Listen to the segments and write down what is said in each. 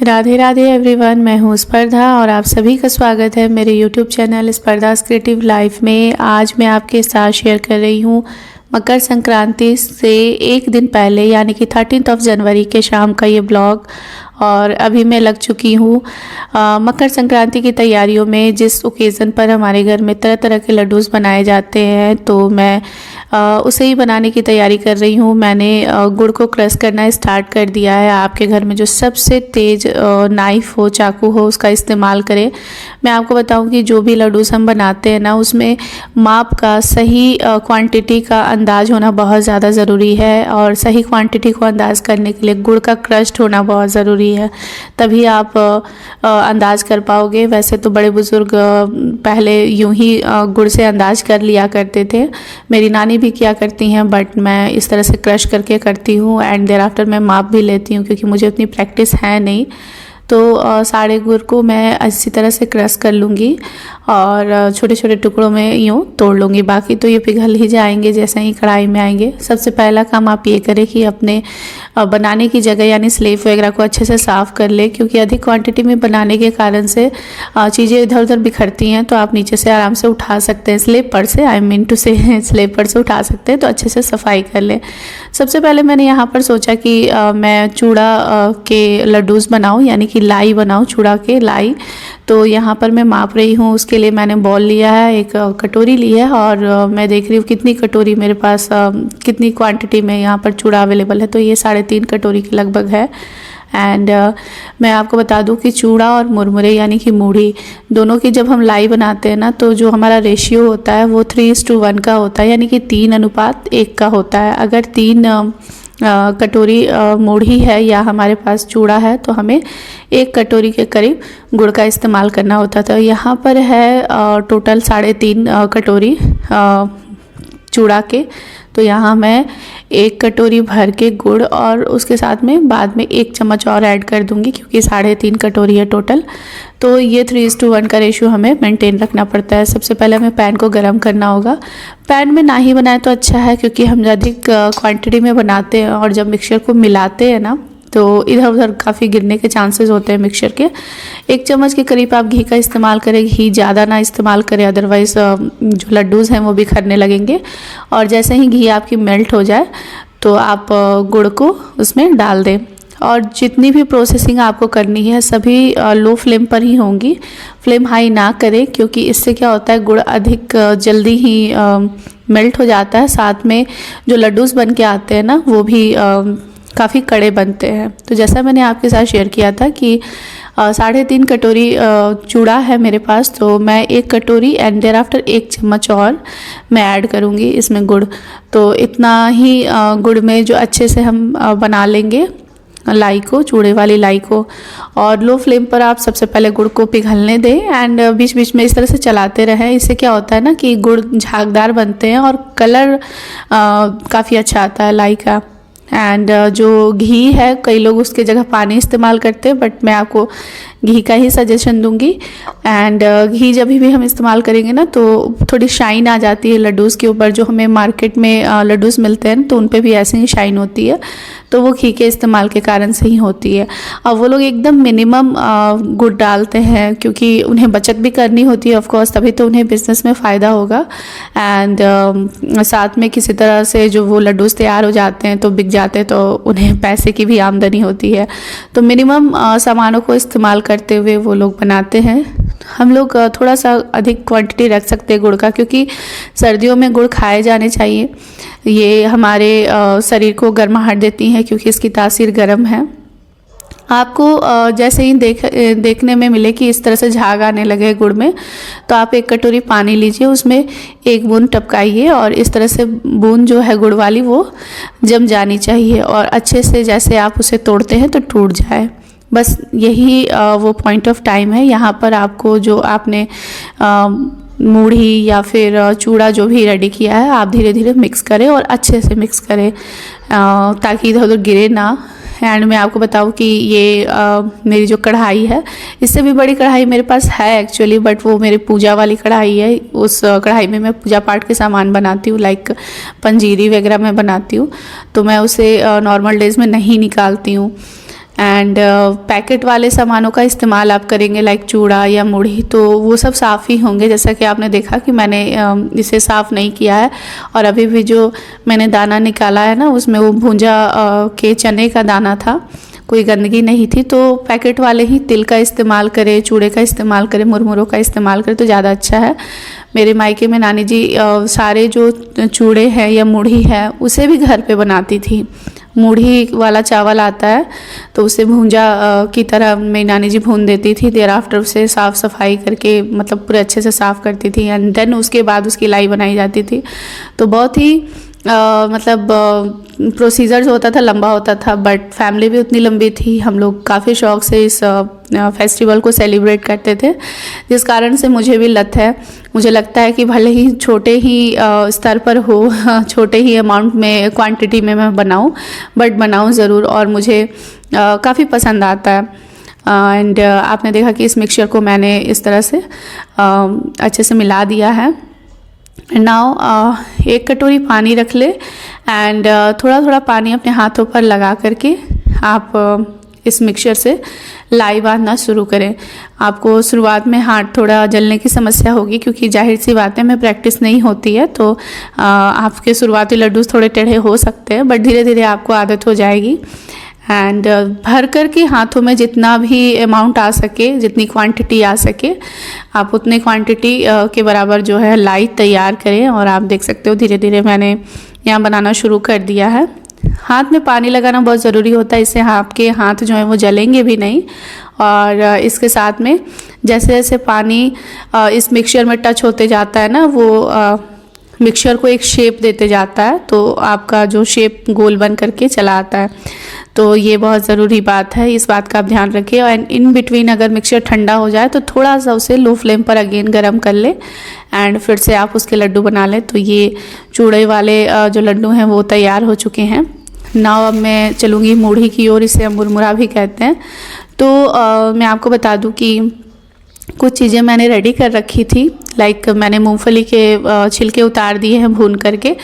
Radhe Radhe everyone, मैं हूँ स्पर्धा और आप सभी का स्वागत है मेरे यूट्यूब चैनल स्पर्धास क्रिएटिव लाइफ में। आज मैं आपके साथ शेयर कर रही हूँ मकर संक्रांति से एक दिन पहले यानी कि 13 जनवरी के शाम का ये ब्लॉग। और अभी मैं लग चुकी हूँ मकर संक्रांति की तैयारियों में, जिस ओकेज़न पर हमारे घर में तरह तरह के लड्डूस बनाए जाते हैं, तो मैं उसे ही बनाने की तैयारी कर रही हूँ। मैंने गुड़ को क्रश करना स्टार्ट कर दिया है। आपके घर में जो सबसे तेज़ नाइफ़ हो, चाकू हो, उसका इस्तेमाल करें। मैं आपको बताऊँ कि जो भी लड्डूस हम बनाते हैं ना, उसमें माप का, सही क्वांटिटी का अंदाज़ होना बहुत ज़्यादा ज़रूरी है। और सही क्वांटिटी को अंदाज़ करने के लिए गुड़ का क्रश्ड होना बहुत ज़रूरी है, तभी आप अंदाज़ कर पाओगे। वैसे तो बड़े बुज़ुर्ग पहले यूं ही गुड़ से अंदाज़ कर लिया करते थे, मेरी नानी भी किया करती हैं, बट मैं इस तरह से क्रश करके करती हूँ एंड देयर आफ्टर मैं माप भी लेती हूँ, क्योंकि मुझे उतनी प्रैक्टिस है नहीं। तो सारे गुड़ को मैं अच्छी तरह से क्रश कर लूँगी और छोटे छोटे टुकड़ों में यूँ तोड़ लूँगी। बाकी तो ये पिघल ही जाएंगे जैसे ही कढ़ाई में आएंगे। सबसे पहला काम आप ये करें कि अपने बनाने की जगह यानी स्लेब वगैरह को अच्छे से साफ़ कर ले, क्योंकि अधिक क्वांटिटी में बनाने के कारण से चीज़ें इधर उधर बिखरती हैं। तो आप नीचे से आराम से उठा सकते हैं, स्लेब पर से, आई मीन टू से स्लेब पर से उठा सकते हैं। तो अच्छे से सफाई कर लें। सबसे पहले मैंने यहाँ पर सोचा कि मैं चूड़ा के लड्डूस बनाऊँ, यानी कि लाई बनाऊँ, चूड़ा के लाई। तो यहाँ पर मैं माप रही हूँ। उसके लिए मैंने बॉल लिया है, एक कटोरी ली है, और मैं देख रही हूँ कितनी कटोरी मेरे पास, कितनी क्वांटिटी में यहाँ पर चूड़ा अवेलेबल है। तो ये 3.5 कटोरी के लगभग है। एंड मैं आपको बता दूं कि चूड़ा और मुरमुरे यानी कि मूढ़ी, दोनों की जब हम लाई बनाते हैं ना, तो जो हमारा रेशियो होता है वो 3:1 का होता है, यानी कि 3:1 का होता है। अगर 3 कटोरी मूढ़ी है या हमारे पास चूड़ा है, तो हमें 1 कटोरी के करीब गुड़ का इस्तेमाल करना होता था। यहाँ पर है टोटल 3.5 कटोरी चूड़ा के। तो यहाँ मैं 1 कटोरी भर के गुड़ और उसके साथ में बाद में 1 चम्मच और ऐड कर दूंगी, क्योंकि 3.5 कटोरी है टोटल। तो ये 3:1 का रेशियो हमें मेंटेन रखना पड़ता है। सबसे पहले हमें पैन को गर्म करना होगा। पैन में ना ही बनाए तो अच्छा है, क्योंकि हम अधिक क्वांटिटी में बनाते हैं और जब मिक्सचर को मिलाते हैं ना, तो इधर उधर काफ़ी गिरने के चांसेस होते हैं मिक्सचर के। 1 चम्मच के करीब आप घी का इस्तेमाल करें। घी ज़्यादा ना इस्तेमाल करें, अदरवाइज़ जो लड्डूज़ हैं वो भी खरने लगेंगे। और जैसे ही घी आपकी मेल्ट हो जाए, तो आप गुड़ को उसमें डाल दें। और जितनी भी प्रोसेसिंग आपको करनी है सभी लो फ्लेम पर ही होंगी। फ्लेम हाई ना करें, क्योंकि इससे क्या होता है, गुड़ अधिक जल्दी ही मेल्ट हो जाता है। साथ में जो लड्डूज़ बन के आते हैं ना, वो भी काफ़ी कड़े बनते हैं। तो जैसा मैंने आपके साथ शेयर किया था कि 3.5 कटोरी चूड़ा है मेरे पास, तो मैं 1 कटोरी एंड देयर आफ्टर 1 चम्मच और मैं ऐड करूँगी इसमें गुड़। तो इतना ही गुड़ में जो अच्छे से हम बना लेंगे लाई को, चूड़े वाली लाई को। और लो फ्लेम पर आप सबसे पहले गुड़ को पिघलने दें एंड बीच बीच में इस तरह से चलाते रहें। इससे क्या होता है ना कि गुड़ झागदार बनते हैं और कलर काफ़ी अच्छा आता है लाई का। एंड जो घी है, कई लोग उसके जगह पानी इस्तेमाल करते हैं, बट मैं आपको घी का ही सजेशन दूंगी। एंड घी जब भी हम इस्तेमाल करेंगे ना, तो थोड़ी शाइन आ जाती है लड्डूज़ के ऊपर। जो हमें मार्केट में लड्डूज़ मिलते हैं तो उन पे भी ऐसे ही शाइन होती है, तो वो घी के इस्तेमाल के कारण से ही होती है। और वो लोग एकदम मिनिमम गुड़ डालते हैं, क्योंकि उन्हें बचत भी करनी होती है ऑफ कोर्स, तभी तो उन्हें बिज़नेस में फ़ायदा होगा। एंड साथ में किसी तरह से जो वो लड्डूज़ तैयार हो जाते हैं तो बिक जाते हैं, तो उन्हें पैसे की भी आमदनी होती है। तो मिनिमम सामानों को इस्तेमाल करते हुए वो लोग बनाते हैं। हम लोग थोड़ा सा अधिक क्वांटिटी रख सकते हैं गुड़ का, क्योंकि सर्दियों में गुड़ खाए जाने चाहिए। ये हमारे शरीर को गर्माहट देती हैं, क्योंकि इसकी तासीर गर्म है। आपको जैसे ही देखने में मिले कि इस तरह से झाग आने लगे गुड़ में, तो आप 1 कटोरी पानी लीजिए, उसमें 1 बूंद टपकाइए और इस तरह से बूंद जो है गुड़ वाली वो जम जानी चाहिए, और अच्छे से जैसे आप उसे तोड़ते हैं तो टूट जाए। बस यही वो पॉइंट ऑफ टाइम है। यहाँ पर आपको जो आपने मूढ़ी या फिर चूड़ा जो भी रेडी किया है, आप धीरे धीरे मिक्स करें और अच्छे से मिक्स करें, ताकि इधर उधर गिरे ना। एंड मैं आपको बताऊं कि ये मेरी जो कढ़ाई है, इससे भी बड़ी कढ़ाई मेरे पास है एक्चुअली, बट वो मेरी पूजा वाली कढ़ाई है। उस कढ़ाई में मैं पूजा पाठ के सामान बनाती हूँ, लाइक पंजीरी वगैरह मैं बनाती हूँ, तो मैं उसे नॉर्मल डेज़ में नहीं निकालती हूँ। एंड पैकेट वाले सामानों का इस्तेमाल आप करेंगे लाइक चूड़ा या मुढ़ी, तो वो सब साफ़ ही होंगे। जैसा कि आपने देखा कि मैंने इसे साफ़ नहीं किया है, और अभी भी जो मैंने दाना निकाला है ना, उसमें वो भुंजा के चने का दाना था, कोई गंदगी नहीं थी। तो पैकेट वाले ही तिल का इस्तेमाल करें, चूड़े का इस्तेमाल करें, मुरमुरों का इस्तेमाल करें तो ज़्यादा अच्छा है। मेरे मायके में नानी जी सारे जो चूड़े हैं या मुढ़ी है उसे भी घर पे बनाती थी। मुढ़ी वाला चावल आता है तो उसे भूंजा की तरह मेरी नानी जी भून देती थी। देर आफ्टर उसे साफ़ सफाई करके मतलब पूरे अच्छे से साफ़ करती थी, एंड देन उसके बाद उसकी लाई बनाई जाती थी। तो बहुत ही मतलब प्रोसीजर जो होता था लंबा होता था, बट फैमिली भी उतनी लंबी थी। हम लोग काफ़ी शौक से इस फेस्टिवल को सेलिब्रेट करते थे, जिस कारण से मुझे भी लत है। मुझे लगता है कि भले ही छोटे ही स्तर पर हो, छोटे ही अमाउंट में, क्वांटिटी में मैं बनाऊं, बट बनाऊं ज़रूर, और मुझे काफ़ी पसंद आता है। एंड आपने देखा कि इस मिक्सचर को मैंने इस तरह से अच्छे से मिला दिया है। नाउ एक कटोरी पानी रख ले, एंड थोड़ा थोड़ा पानी अपने हाथों पर लगा करके आप इस मिक्सचर से लाई बांधना शुरू करें। आपको शुरुआत में हाथ थोड़ा जलने की समस्या होगी, क्योंकि जाहिर सी बात है, में प्रैक्टिस नहीं होती है, तो आपके शुरुआती लड्डू थोड़े टेढ़े हो सकते हैं, बट धीरे धीरे आपको आदत हो जाएगी। एंड भर कर के हाथों में जितना भी अमाउंट आ सके, जितनी क्वांटिटी आ सके, आप उतने क्वांटिटी के बराबर जो है लाई तैयार करें। और आप देख सकते हो धीरे धीरे मैंने यहाँ बनाना शुरू कर दिया है। हाथ में पानी लगाना बहुत ज़रूरी होता है, इससे आपके हाथ जो है वो जलेंगे भी नहीं। और इसके साथ में जैसे जैसे पानी इस मिक्सचर में टच होते जाता है ना, वो मिक्सचर को एक शेप देते जाता है, तो आपका जो शेप गोल बन करके चला आता है। तो ये बहुत ज़रूरी बात है, इस बात का आप ध्यान रखिए। एंड इन बिटवीन अगर मिक्सचर ठंडा हो जाए तो थोड़ा सा उसे लो फ्लेम पर अगेन गरम कर ले, एंड फिर से आप उसके लड्डू बना लें। तो ये चूड़े वाले जो लड्डू हैं वो तैयार हो चुके हैं। नाउ अब मैं चलूँगी मुढ़ी की ओर, इसे हम मुरमुरा भी कहते हैं। तो मैं आपको बता दूँ कि कुछ चीज़ें मैंने रेडी कर रखी थी, लाइक मैंने मूंगफली के छिलके उतार दिए हैं भून करके,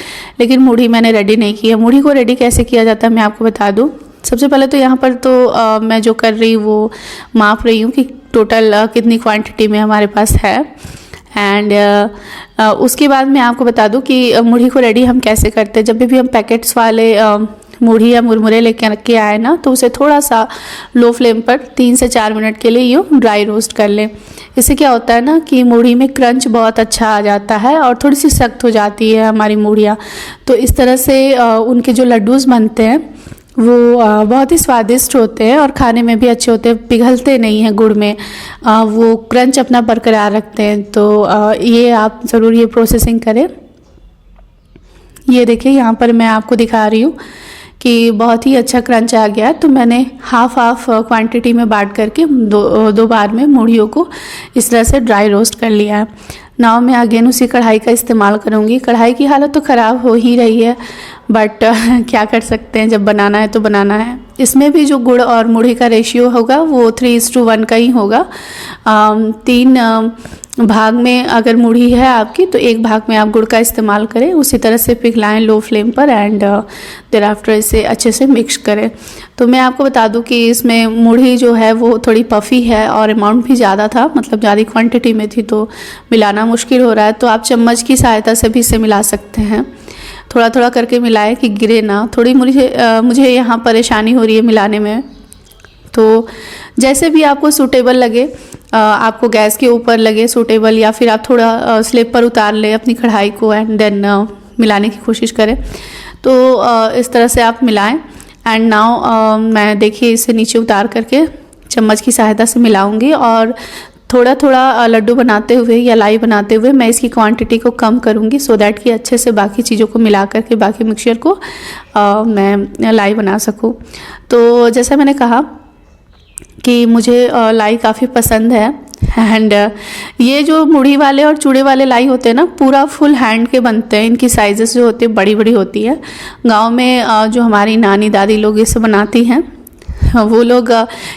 लेकिन मुढ़ी मैंने रेडी नहीं की है। मुढ़ी को रेडी कैसे किया जाता है मैं आपको बता दूं। सबसे पहले तो यहाँ पर तो मैं जो कर रही हूँ वो माप रही हूँ कि टोटल कितनी क्वांटिटी में हमारे पास है। एंड उसके बाद मैं आपको बता दूं कि मुढ़ी को रेडी हम कैसे करते हैं। जब भी हम पैकेट्स वाले मुढ़ी या मुरमुरे लेके रख के आए ना, तो उसे थोड़ा सा लो फ्लेम पर 3 से 4 मिनट के लिए यूँ ड्राई रोस्ट कर लें। इससे क्या होता है ना कि मुढ़ी में क्रंच बहुत अच्छा आ जाता है और थोड़ी सी सख्त हो जाती है हमारी मुढ़ियाँ। तो इस तरह से उनके जो लड्डूस बनते हैं वो बहुत ही स्वादिष्ट होते हैं और खाने में भी अच्छे होते हैं, पिघलते नहीं हैं गुड़ में, वो क्रंच अपना बरकरार रखते हैं। तो ये आप ज़रूर ये प्रोसेसिंग करें। ये देखिए यहाँ पर मैं आपको दिखा रही हूँ कि बहुत ही अच्छा क्रंच आ गया। तो मैंने हाफ क्वांटिटी में बांट करके दो बार में मुढ़ियों को इस तरह से ड्राई रोस्ट कर लिया है। नाउ मैं अगेन उसी कढ़ाई का इस्तेमाल करूँगी। कढ़ाई की हालत तो ख़राब हो ही रही है, बट क्या कर सकते हैं, जब बनाना है तो बनाना है। इसमें भी जो गुड़ और मुढ़ी का रेशियो होगा वो 3:1 का ही होगा। 3 भाग में अगर मुढ़ी है आपकी तो 1 भाग में आप गुड़ का इस्तेमाल करें। उसी तरह से पिघलाएं लो फ्लेम पर, एंड देर आफ्टर इसे अच्छे से मिक्स करें। तो मैं आपको बता दूं कि इसमें मुढ़ी जो है वो थोड़ी पफ़ी है और अमाउंट भी ज़्यादा था, मतलब ज़्यादा क्वांटिटी में थी, तो मिलाना मुश्किल हो रहा है। तो आप चम्मच की सहायता से भी इसे मिला सकते हैं। थोड़ा थोड़ा करके मिलाएं कि गिरे ना। थोड़ी मुझे यहाँ परेशानी हो रही है मिलाने में। तो जैसे भी आपको सूटेबल लगे, आपको गैस के ऊपर लगे सूटेबल, या फिर आप थोड़ा स्लेब पर उतार लें अपनी कढ़ाई को, एंड देन मिलाने की कोशिश करें। तो इस तरह से आप मिलाएं। एंड नाउ मैं देखिए इसे नीचे उतार करके चम्मच की सहायता से मिलाऊंगी, और थोड़ा थोड़ा लड्डू बनाते हुए या लाई बनाते हुए मैं इसकी क्वांटिटी को कम करूंगी, सो दैट कि अच्छे से बाकी चीज़ों को मिला करके बाकी मिक्सचर को मैं लाई बना सकूं। तो जैसा मैंने कहा कि मुझे लाई काफ़ी पसंद है। एंड ये जो मुढ़ी वाले और चूड़े वाले लाई होते हैं ना, पूरा फुल हैंड के बनते हैं। इनकी साइजेस जो होती है बड़ी बड़ी होती है। गांव में जो हमारी नानी दादी लोग इसे बनाती हैं, वो लोग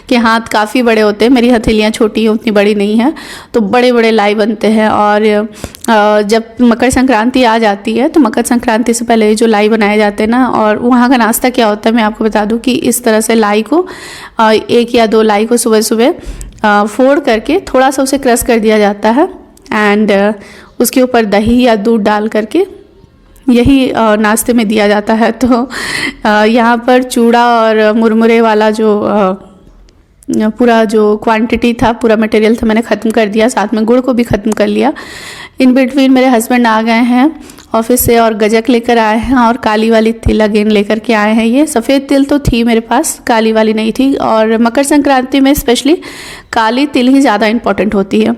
के हाथ काफ़ी बड़े होते हैं, मेरी हथेलियाँ छोटी हैं, उतनी बड़ी नहीं है, तो बड़े बड़े लाई बनते हैं। और जब मकर संक्रांति आ जाती है तो मकर संक्रांति से पहले जो लाई बनाए जाते हैं ना, और वहाँ का नाश्ता क्या होता है मैं आपको बता दूँ कि इस तरह से लाई को 1 या 2 लाई को सुबह सुबह फोड़ करके थोड़ा सा उसे क्रश कर दिया जाता है, एंड उसके ऊपर दही या दूध डाल करके यही नाश्ते में दिया जाता है। तो यहाँ पर चूड़ा और मुरमुरे वाला जो पूरा जो क्वांटिटी था, पूरा मटेरियल था, मैंने ख़त्म कर दिया, साथ में गुड़ को भी ख़त्म कर लिया। इन बिटवीन मेरे हस्बैंड आ गए हैं ऑफिस से और गजक लेकर आए हैं और काली वाली तिल अगेन लेकर के आए हैं। ये सफ़ेद तिल तो थी मेरे पास, काली वाली नहीं थी, और मकर संक्रांति में स्पेशली काली तिल ही ज़्यादा इम्पॉर्टेंट होती है।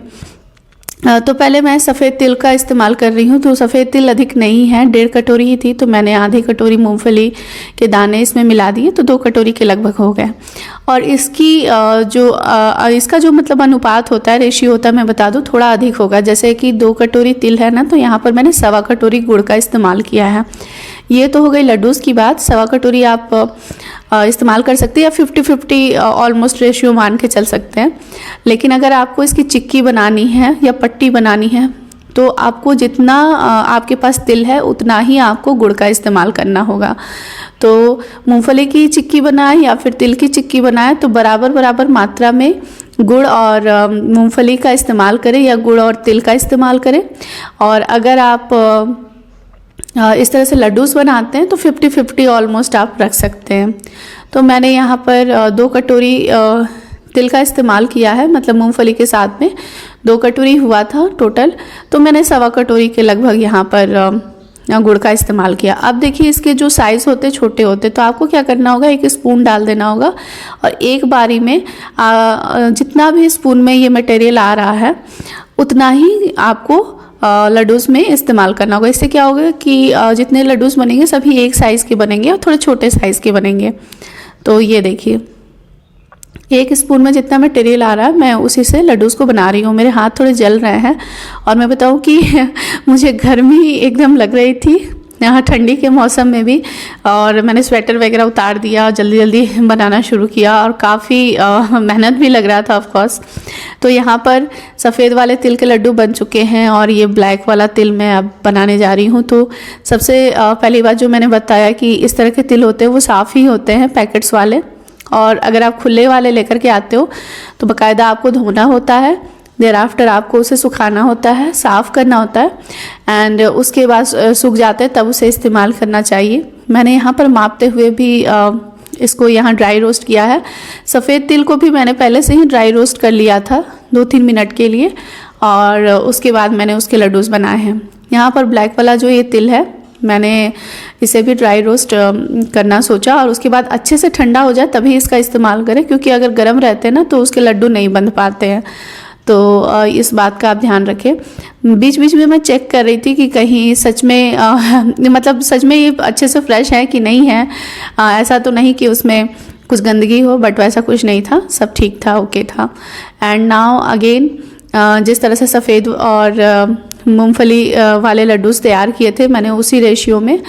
तो पहले मैं सफ़ेद तिल का इस्तेमाल कर रही हूँ, तो सफ़ेद तिल अधिक नहीं है, 1.5 कटोरी ही थी, तो मैंने आधी कटोरी मूंगफली के दाने इसमें मिला दिए, तो 2 कटोरी के लगभग हो गए। और इसकी इसका जो मतलब अनुपात होता है, रेशियो होता है, मैं बता दूँ थोड़ा अधिक होगा। जैसे कि 2 कटोरी तिल है ना, तो यहाँ पर मैंने 1.25 कटोरी गुड़ का इस्तेमाल किया है। ये तो हो गई लड्डूस की बात। 1.25 कटोरी आप इस्तेमाल कर सकते हैं, या 50-50 ऑलमोस्ट रेशियो मान के चल सकते हैं। लेकिन अगर आपको इसकी चिक्की बनानी है या पट्टी बनानी है, तो आपको जितना आपके पास तिल है उतना ही आपको गुड़ का इस्तेमाल करना होगा। तो मूंगफली की चिक्की बनाए या फिर तिल की चिक्की बनाए तो बराबर बराबर मात्रा में गुड़ और मूंगफली का इस्तेमाल करें, या गुड़ और तिल का इस्तेमाल करें। और अगर आप इस तरह से लड्डूस बनाते हैं तो 50-50 ऑलमोस्ट आप रख सकते हैं। तो मैंने यहाँ पर 2 कटोरी तिल का इस्तेमाल किया है, मतलब मूंगफली के साथ में 2 कटोरी हुआ था टोटल, तो मैंने 1.25 कटोरी के लगभग यहाँ पर गुड़ का इस्तेमाल किया। अब देखिए इसके जो साइज़ होते छोटे होते, तो आपको क्या करना होगा, 1 स्पून डाल देना होगा, और एक बारी में जितना भी स्पून में ये मटेरियल आ रहा है उतना ही आपको लड्डूस में इस्तेमाल करना होगा। इससे क्या होगा कि जितने लड्डूस बनेंगे सभी एक साइज़ के बनेंगे और थोड़े छोटे साइज़ के बनेंगे। तो ये देखिए 1 स्पून में जितना मटेरियल आ रहा है मैं उसी से लड्डूस को बना रही हूँ। मेरे हाथ थोड़े जल रहे हैं, और मैं बताऊँ कि मुझे गर्मी एकदम लग रही थी यहाँ ठंडी के मौसम में भी, और मैंने स्वेटर वगैरह उतार दिया, जल्दी जल्दी बनाना शुरू किया, और काफ़ी मेहनत भी लग रहा था ऑफ कोर्स। तो यहाँ पर सफ़ेद वाले तिल के लड्डू बन चुके हैं, और ये ब्लैक वाला तिल मैं अब बनाने जा रही हूँ। तो सबसे पहली बात जो मैंने बताया कि इस तरह के तिल होते हैं वो साफ़ ही होते हैं, पैकेट्स वाले, और अगर आप खुले वाले लेकर के आते हो तो बाकायदा आपको धोना होता है, देर आफ्टर आपको उसे सुखाना होता है, साफ़ करना होता है, एंड उसके बाद सूख जाते हैं तब उसे इस्तेमाल करना चाहिए। मैंने यहाँ पर मापते हुए भी इसको यहाँ ड्राई रोस्ट किया है। सफ़ेद तिल को भी मैंने पहले से ही ड्राई रोस्ट कर लिया था 2-3 मिनट के लिए, और उसके बाद मैंने उसके लड्डूस बनाए हैं। यहाँ पर ब्लैक वाला जो ये तिल है मैंने इसे भी ड्राई रोस्ट करना सोचा, और उसके बाद अच्छे से ठंडा हो जाए तभी इसका इस्तेमाल करें, क्योंकि अगर गर्म रहते हैं ना तो उसके लड्डू नहीं बन पाते हैं। तो इस बात का आप ध्यान रखें। बीच बीच में मैं चेक कर रही थी कि कहीं सच में मतलब सच में ये अच्छे से फ्रेश है कि नहीं है। ऐसा तो नहीं कि उसमें कुछ गंदगी हो, बट वैसा कुछ नहीं था, सब ठीक था, ओके था। एंड नाउ अगेन जिस तरह से सफ़ेद और मूंगफली वाले लड्डूस तैयार किए थे, मैंने उसी रेशियो में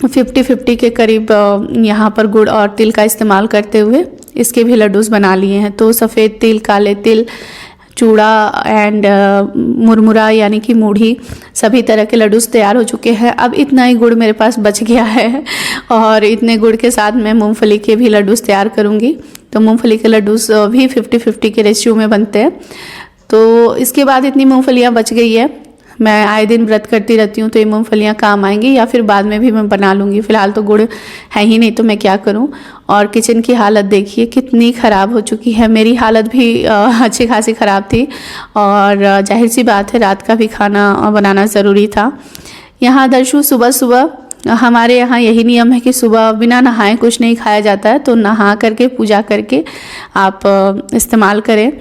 50-50 के करीब यहाँ पर गुड़ और तिल का इस्तेमाल करते हुए इसके भी लड्डूस बना लिए हैं। तो सफ़ेद तिल, काले तिल, चूड़ा एंड मुरमुरा यानी कि मूढ़ी, सभी तरह के लड्डूस तैयार हो चुके हैं। अब इतना ही गुड़ मेरे पास बच गया है, और इतने गुड़ के साथ मैं मूंगफली के भी लड्डूस तैयार करूँगी। तो मूंगफली के लड्डूस भी 50-50 के रेशियो में बनते हैं। तो इसके बाद इतनी मूंगफलियाँ बच गई है, मैं आए दिन व्रत करती रहती हूँ, तो ये मूंगफलियाँ काम आएंगी, या फिर बाद में भी मैं बना लूँगी। फ़िलहाल तो गुड़ है ही नहीं, तो मैं क्या करूँ। और किचन की हालत देखिए कितनी ख़राब हो चुकी है। मेरी हालत भी अच्छी खासी ख़राब थी, और जाहिर सी बात है रात का भी खाना बनाना ज़रूरी था। यहाँ दर्शु सुबह सुबह हमारे यहाँ यही नियम है कि सुबह बिना नहाए कुछ नहीं खाया जाता है। तो नहा करके पूजा करके आप इस्तेमाल करें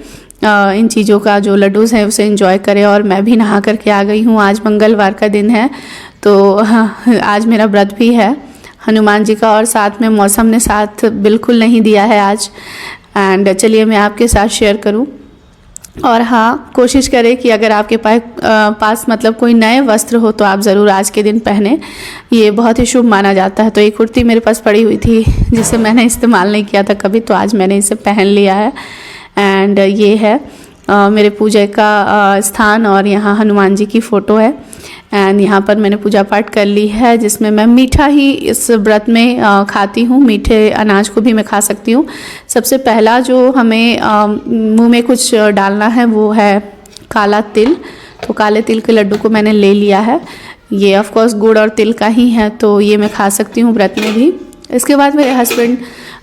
इन चीज़ों का, जो लड्डूस हैं उसे एंजॉय करें। और मैं भी नहा करके आ गई हूँ। आज मंगलवार का दिन है, तो आज मेरा व्रत भी है हनुमान जी का, और साथ में मौसम ने साथ बिल्कुल नहीं दिया है आज। एंड चलिए मैं आपके साथ शेयर करूँ। और हाँ, कोशिश करें कि अगर आपके पास मतलब कोई नए वस्त्र हो तो आप ज़रूर आज के दिन पहने, ये बहुत ही शुभ माना जाता है। तो एक कुर्ती मेरे पास पड़ी हुई थी जिसे मैंने इस्तेमाल नहीं किया था कभी, तो आज मैंने इसे पहन लिया है। एंड ये है मेरे पूजा का स्थान, और यहाँ हनुमान जी की फ़ोटो है। एंड यहाँ पर मैंने पूजा पाठ कर ली है, जिसमें मैं मीठा ही इस व्रत में खाती हूँ। मीठे अनाज को भी मैं खा सकती हूँ। सबसे पहला जो हमें मुंह में कुछ डालना है वो है काला तिल। तो काले तिल के लड्डू को मैंने ले लिया है। ये ऑफ कोर्स गुड़ और तिल का ही है, तो ये मैं खा सकती हूँ व्रत में भी। इसके बाद मेरे हस्बैंड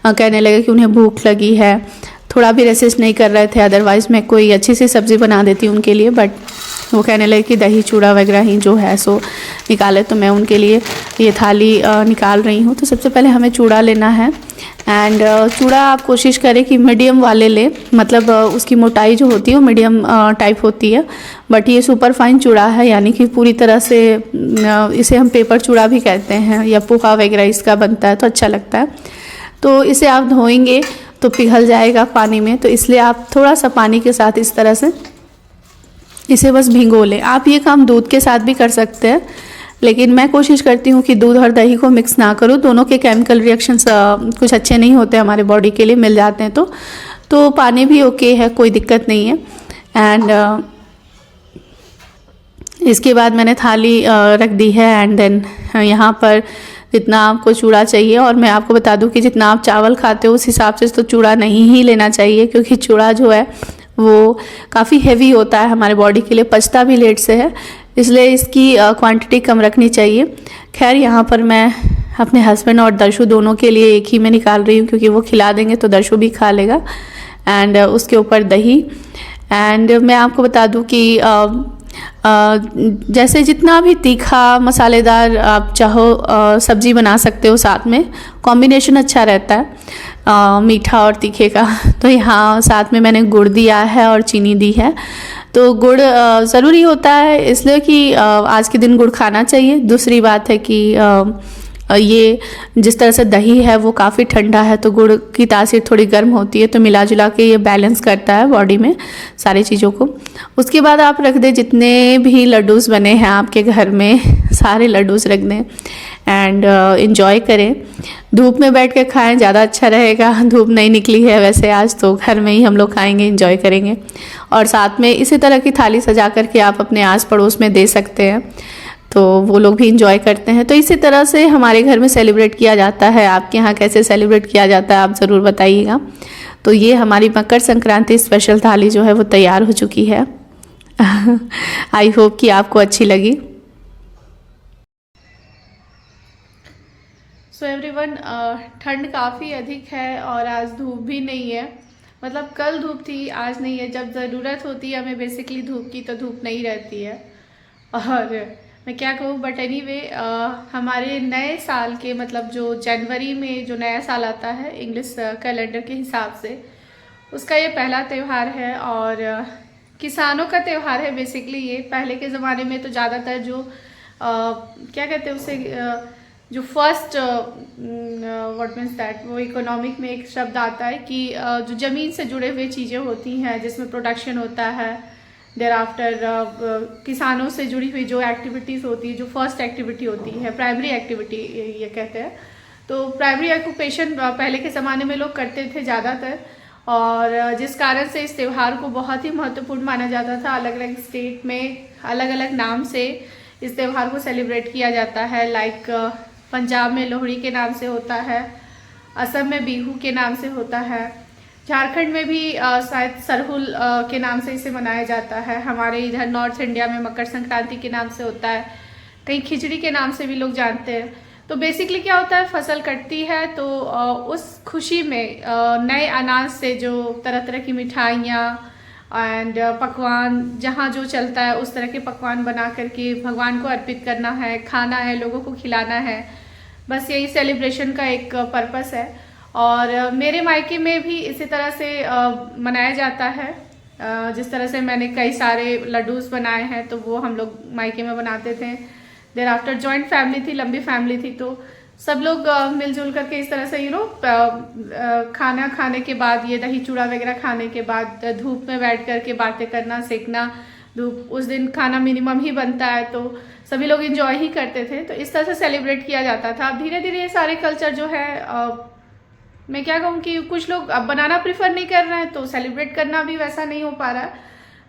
कहने लगे कि उन्हें भूख लगी है। थोड़ा भी रेसिस्ट नहीं कर रहे थे, अदरवाइज़ मैं कोई अच्छी सी सब्ज़ी बना देती उनके लिए, बट वो कहने लगे कि दही चूड़ा वगैरह ही जो है सो निकाले। तो मैं उनके लिए ये थाली निकाल रही हूँ। तो सबसे पहले हमें चूड़ा लेना है। एंड चूड़ा आप कोशिश करें कि मीडियम वाले ले, मतलब उसकी मोटाई जो होती है वो मीडियम टाइप होती है। बट ये सुपर फाइन चूड़ा है, यानी कि पूरी तरह से इसे हम पेपर चूड़ा भी कहते हैं, या पोहा वगैरह इसका बनता है तो अच्छा लगता है। तो इसे आप धोएंगे तो पिघल जाएगा पानी में, तो इसलिए आप थोड़ा सा पानी के साथ इस तरह से इसे बस भिगो लें। आप ये काम दूध के साथ भी कर सकते हैं, लेकिन मैं कोशिश करती हूँ कि दूध और दही को मिक्स ना करूँ। दोनों के केमिकल रिएक्शंस कुछ अच्छे नहीं होते हमारे बॉडी के लिए, मिल जाते हैं तो पानी भी ओके है, कोई दिक्कत नहीं है। एंड इसके बाद मैंने थाली रख दी है। एंड देन यहाँ पर जितना आपको चूड़ा चाहिए, और मैं आपको बता दूं कि जितना आप चावल खाते हो उस हिसाब से तो चूड़ा नहीं ही लेना चाहिए, क्योंकि चूड़ा जो है वो काफ़ी हेवी होता है हमारे बॉडी के लिए, पचता भी लेट से है, इसलिए इसकी क्वांटिटी कम रखनी चाहिए। खैर, यहाँ पर मैं अपने हस्बैंड और दर्शु दोनों के लिए एक ही में निकाल रही हूँ, क्योंकि वो खिला देंगे तो दर्शु भी खा लेगा। एंड उसके ऊपर दही। एंड मैं आपको बता दूँ कि जैसे जितना भी तीखा मसालेदार आप चाहो सब्जी बना सकते हो, साथ में कॉम्बिनेशन अच्छा रहता है मीठा और तीखे का। तो यहाँ साथ में मैंने गुड़ दिया है और चीनी दी है। तो गुड़ ज़रूरी होता है इसलिए कि आज के दिन गुड़ खाना चाहिए। दूसरी बात है कि ये जिस तरह से दही है वो काफ़ी ठंडा है, तो गुड़ की तासीर थोड़ी गर्म होती है, तो मिला जुला के ये बैलेंस करता है बॉडी में सारी चीज़ों को। उसके बाद आप रख दें जितने भी लड्डूस बने हैं आपके घर में, सारे लड्डूस रख दें एंड इन्जॉय करें। धूप में बैठ के खाएं, ज़्यादा अच्छा रहेगा। धूप नहीं निकली है वैसे आज, तो घर में ही हम लोग खाएंगे, इन्जॉय करेंगे। और साथ में इसी तरह की थाली सजा करके आप अपने आस पड़ोस में दे सकते हैं, तो वो लोग भी इंजॉय करते हैं। तो इसी तरह से हमारे घर में सेलिब्रेट किया जाता है। आपके यहाँ कैसे सेलिब्रेट किया जाता है आप ज़रूर बताइएगा। तो ये हमारी मकर संक्रांति स्पेशल थाली जो है वो तैयार हो चुकी है। आई होप कि आपको अच्छी लगी। सो एवरीवन, ठंड काफ़ी अधिक है और आज धूप भी नहीं है। मतलब कल धूप थी, आज नहीं है। जब ज़रूरत होती है हमें बेसिकली धूप की, तो धूप नहीं रहती है। और मैं क्या कहूँ, बट एनीवे हमारे नए साल के मतलब जो जनवरी में जो नया साल आता है इंग्लिश कैलेंडर के हिसाब से, उसका ये पहला त्यौहार है और किसानों का त्यौहार है बेसिकली ये। पहले के ज़माने में तो ज़्यादातर जो क्या कहते हैं उसे, जो फर्स्ट व्हाट मीन्स दैट, वो इकोनॉमिक में एक शब्द आता है कि जो ज़मीन से जुड़े हुए चीज़ें होती हैं जिसमें प्रोडक्शन होता है, देर आफ्टर किसानों से जुड़ी हुई जो एक्टिविटीज़ होती है, जो फर्स्ट एक्टिविटी होती है, प्राइमरी एक्टिविटी ये कहते हैं। तो प्राइमरी ऑक्यूपेशन पहले के ज़माने में लोग करते थे ज़्यादातर, और जिस कारण से इस त्यौहार को बहुत ही महत्वपूर्ण माना जाता था। अलग अलग स्टेट में अलग अलग नाम से इस त्यौहार को सेलिब्रेट किया जाता है। लाइक पंजाब में लोहड़ी के नाम से होता है, असम में बिहू के नाम से होता है, झारखंड में भी शायद सरहुल के नाम से इसे मनाया जाता है। हमारे इधर नॉर्थ इंडिया में मकर संक्रांति के नाम से होता है, कहीं खिचड़ी के नाम से भी लोग जानते हैं। तो बेसिकली क्या होता है, फसल कटती है तो उस खुशी में नए अनाज से जो तरह तरह की मिठाइयाँ एंड पकवान, जहाँ जो चलता है उस तरह के पकवान बना करके भगवान को अर्पित करना है, खाना है, लोगों को खिलाना है। बस यही सेलिब्रेशन का एक पर्पस है। और मेरे मायके में भी इसी तरह से मनाया जाता है। जिस तरह से मैंने कई सारे लड्डूस बनाए हैं, तो वो हम लोग मायके में बनाते थे। देर आफ्टर जॉइंट फैमिली थी, लंबी फैमिली थी, तो सब लोग मिलजुल करके इस तरह से खाना खाने के बाद, ये दही चूड़ा वगैरह खाने के बाद धूप में बैठ करके बातें करना, सेकना। धूप उस दिन खाना मिनिमम ही बनता है, तो सभी लोग एंजॉय ही करते थे। तो इस तरह से सेलिब्रेट किया जाता था। अब धीरे धीरे ये सारे कल्चर जो है, मैं क्या कहूँ कि कुछ लोग अब बनाना प्रीफर नहीं कर रहे हैं, तो सेलिब्रेट करना भी वैसा नहीं हो पा रहा है।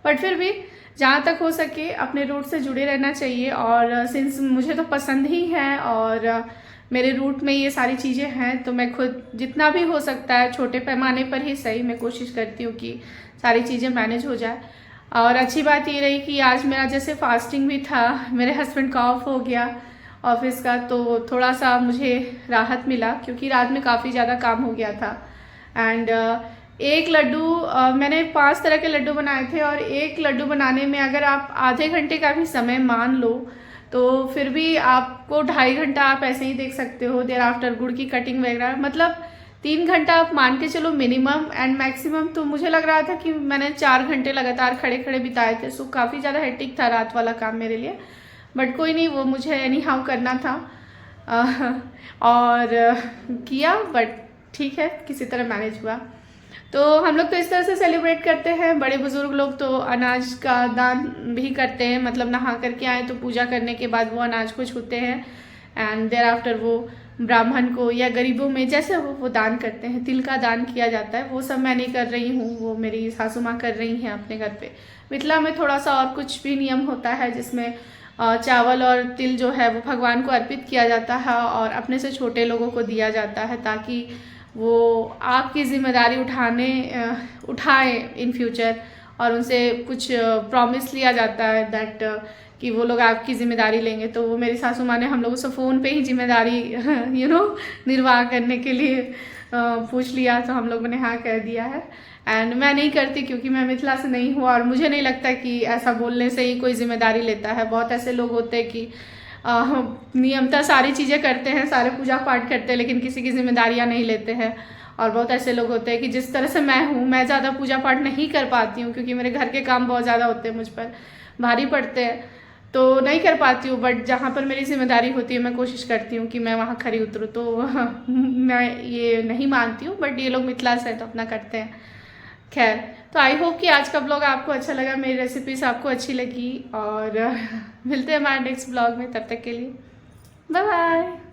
बट फिर भी जहाँ तक हो सके अपने रूट से जुड़े रहना चाहिए। और सिंस मुझे तो पसंद ही है और मेरे रूट में ये सारी चीज़ें हैं, तो मैं खुद जितना भी हो सकता है छोटे पैमाने पर ही सही मैं कोशिश करती हूँ कि सारी चीज़ें मैनेज हो जाए। और अच्छी बात ये रही कि आज मेरा जैसे फास्टिंग भी था, मेरे हस्बैंड का ऑफ हो गया ऑफिस का, तो थोड़ा सा मुझे राहत मिला क्योंकि रात में काफ़ी ज़्यादा काम हो गया था। एंड एक लड्डू मैंने 5 तरह के लड्डू बनाए थे, और एक लड्डू बनाने में अगर आप आधे घंटे का भी समय मान लो तो फिर भी आपको 2.5 घंटा आप ऐसे ही देख सकते हो। देर आफ्टर गुड़ की कटिंग वगैरह, मतलब 3 घंटा आप मान के चलो मिनिमम एंड मैक्सिमम। तो मुझे लग रहा था कि मैंने 4 घंटे लगातार खड़े खड़े बिताए थे। सो काफ़ी ज़्यादा हेक्टिक था रात वाला काम मेरे लिए, बट कोई नहीं, वो मुझे एनी हाउ करना था और किया। बट ठीक है, किसी तरह मैनेज हुआ। तो हम लोग तो इस तरह से सेलिब्रेट करते हैं। बड़े बुजुर्ग लोग तो अनाज का दान भी करते हैं, मतलब नहा करके आए तो पूजा करने के बाद वो अनाज को छूते हैं एंड देयर आफ्टर वो ब्राह्मण को या गरीबों में जैसे हो वो दान करते हैं। तिल का दान किया जाता है। वो सब मैं नहीं कर रही हूँ, वो मेरी सासू माँ कर रही हैं अपने घर पे। मिथिला में थोड़ा सा और कुछ भी नियम होता है जिसमें चावल और तिल जो है वो भगवान को अर्पित किया जाता है और अपने से छोटे लोगों को दिया जाता है, ताकि वो आपकी ज़िम्मेदारी उठाए इन फ्यूचर। और उनसे कुछ प्रॉमिस लिया जाता है दैट कि वो लोग आपकी ज़िम्मेदारी लेंगे। तो वो मेरी सासू माँ ने हम लोगों से फ़ोन पे ही जिम्मेदारी निर्वाह करने के लिए पूछ लिया, तो हम लोगों ने हाँ कह दिया है। एंड मैं नहीं करती क्योंकि मैं मिथिला से नहीं हूँ और मुझे नहीं लगता कि ऐसा बोलने से ही कोई जिम्मेदारी लेता है। बहुत ऐसे लोग होते हैं कि नियमतः सारी चीज़ें करते हैं, सारे पूजा पाठ करते हैं, लेकिन किसी की जिम्मेदारियां नहीं लेते हैं। और बहुत ऐसे लोग होते हैं कि जिस तरह से मैं हूँ, मैं ज़्यादा पूजा पाठ नहीं कर पाती हूँ क्योंकि मेरे घर के काम बहुत ज़्यादा होते हैं, मुझ पर भारी पड़ते हैं, तो नहीं कर पाती हूँ। बट जहाँ पर मेरी जिम्मेदारी होती है मैं कोशिश करती हूँ कि मैं वहाँ खरी उतरूँ। तो मैं ये नहीं मानती हूँ, बट ये लोग मिथिला से तो अपना करते हैं। खैर, तो आई होप कि आज का ब्लॉग आपको अच्छा लगा, मेरी रेसिपीज आपको अच्छी लगी। और मिलते हैं हमारे नेक्स्ट ब्लॉग में, तब तक के लिए बाय बाय।